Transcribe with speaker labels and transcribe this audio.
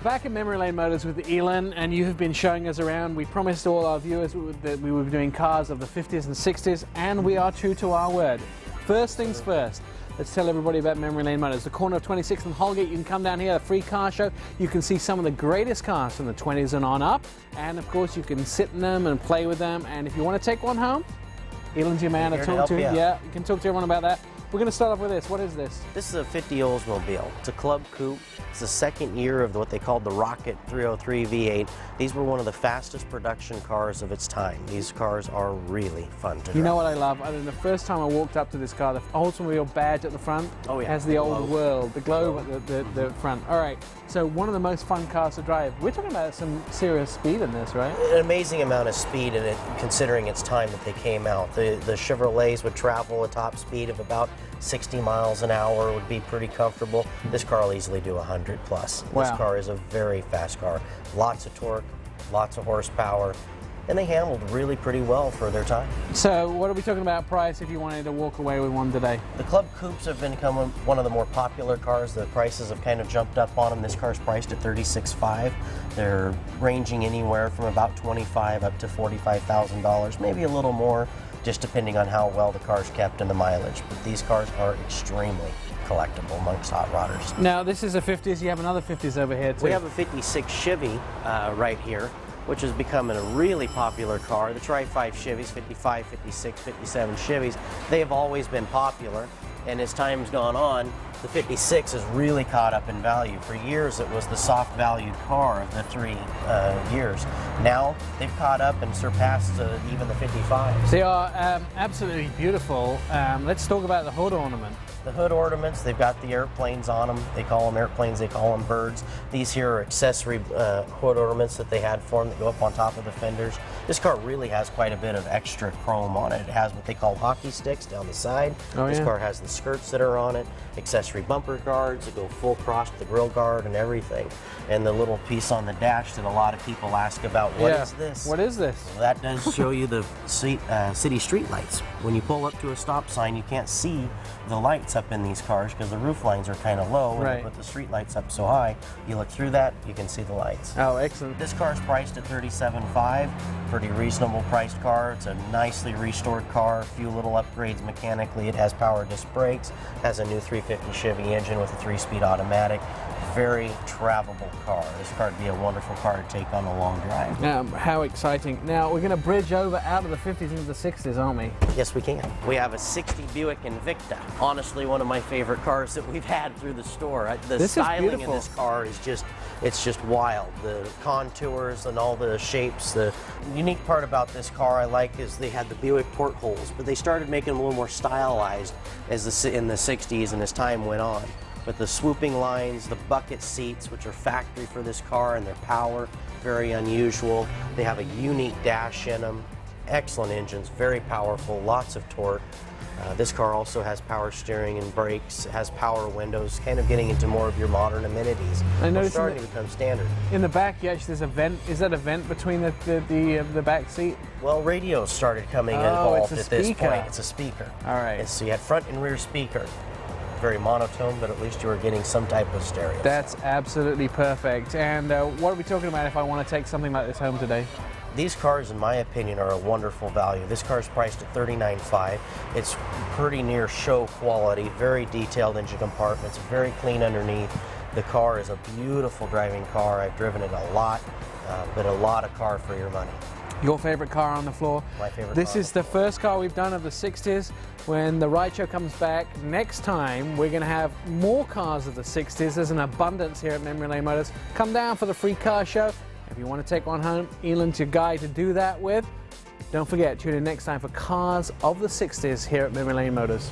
Speaker 1: back at Memory Lane Motors with Elon, and you have been showing us around. We promised all our viewers that we would be doing cars of the 50s and 60s, and we are true to our word. First things first, let's tell everybody about Memory Lane Motors. The corner of 26th and Holgate, you can come down here, a free car show. You can see some of the greatest cars from the 20s and on up, and of course you can sit in them and play with them, and if you want to take one home, Elon's your man to talk to. Yeah, you can talk to everyone about that. We're going to start off with this. What is this?
Speaker 2: This is a 50 Oldsmobile. It's a club coupe. It's the second year of what they called the Rocket 303 V8. These were one of the fastest production cars of its time. These cars are really fun to drive.
Speaker 1: You know what I love? I mean, the first time I walked up to this car, the Oldsmobile badge at the front has the old world, the globe at the front. All right, so one of the most fun cars to drive. We're talking about some serious speed in this, right?
Speaker 2: An amazing amount of speed in it, considering its time that they came out. The Chevrolets would travel a top speed of about 60 miles an hour, would be pretty comfortable. This car will easily do 100 plus.
Speaker 1: Wow.
Speaker 2: This car is a very fast car. Lots of torque, lots of horsepower, and they handled really pretty well for their time.
Speaker 1: So what are we talking about price if you wanted to walk away with one today?
Speaker 2: The Club Coupes have become one of the more popular cars. The prices have kind of jumped up on them. This car's priced at $36,500. They're ranging anywhere from about $25,000 up to $45,000, maybe a little more, just depending on how well the car's kept and the mileage. But these cars are extremely collectible amongst hot rodders.
Speaker 1: Now this is a 50s, you have another 50s over here too.
Speaker 2: We have a 56 Chevy right here, which is becoming a really popular car. The Tri-5 Chevys, 55, 56, 57 Chevys, they have always been popular, and as time's gone on, the 56 has really caught up in value. For years it was the soft valued car of the 3 years. Now they've caught up and surpassed even the 55.
Speaker 1: They are absolutely beautiful. Let's talk about the hood ornament.
Speaker 2: The hood ornaments, they've got the airplanes on them. They call them airplanes, they call them birds. These here are accessory hood ornaments that they had for them that go up on top of the fenders. This car really has quite a bit of extra chrome on it. It has what they call hockey sticks down the side. This car has the skirts that are on it, accessory bumper guards that go full across the grill guard and everything. And the little piece on the dash that a lot of people ask about, what is this?
Speaker 1: What is this?
Speaker 2: Well, that does show you the city street lights. When you pull up to a stop sign, you can't see the lights up in these cars because the roof lines are kind of low. When you put the street lights up so high, you look through that, you can see the lights.
Speaker 1: Oh, excellent.
Speaker 2: This car is priced at $37,500. Pretty reasonable priced car. It's a nicely restored car, a few little upgrades mechanically. It has power disc brakes, has a new 350 Chevy engine with a 3-speed automatic. Very travelable car. This car would be a wonderful car to take on a long drive.
Speaker 1: How exciting. Now we're going to bridge over out of the 50s into the 60s, aren't we?
Speaker 2: Yes, we can. We have a 60 Buick Invicta. Honestly, one of my favorite cars that we've had through the store. The styling in this car is it's just wild. The contours and all the shapes. The unique part about this car I like is they had the Buick portholes, but they started making them a little more stylized in the 60s and as time went on. But the swooping lines, the bucket seats, which are factory for this car, and their power, very unusual. They have a unique dash in them. Excellent engines, very powerful, lots of torque. This car also has power steering and brakes. It has power windows, kind of getting into more of your modern amenities.
Speaker 1: I noticed
Speaker 2: starting to become standard.
Speaker 1: In the back, there's a vent. Is that a vent between the back seat?
Speaker 2: Well, radios started coming involved
Speaker 1: it's
Speaker 2: at this
Speaker 1: speaker.
Speaker 2: point. It's a speaker.
Speaker 1: All right.
Speaker 2: And so you had front and rear speaker. Very monotone, but at least you were getting some type of stereo.
Speaker 1: That's absolutely perfect. And what are we talking about if I want to take something like this home today?
Speaker 2: These cars, in my opinion, are a wonderful value. This car is priced at $39,500. It's pretty near show quality, very detailed engine compartments, very clean underneath. The car is a beautiful driving car. I've driven it a lot, but a lot of car for your money.
Speaker 1: Your favorite car on the floor?
Speaker 2: My favorite car.
Speaker 1: This is the first car we've done of the 60s. When the ride show comes back next time, we're going to have more cars of the 60s. There's an abundance here at Memory Lane Motors. Come down for the free car show. If you want to take one home, Elon's your guy to do that with. Don't forget, tune in next time for cars of the 60s here at Memory Lane Motors.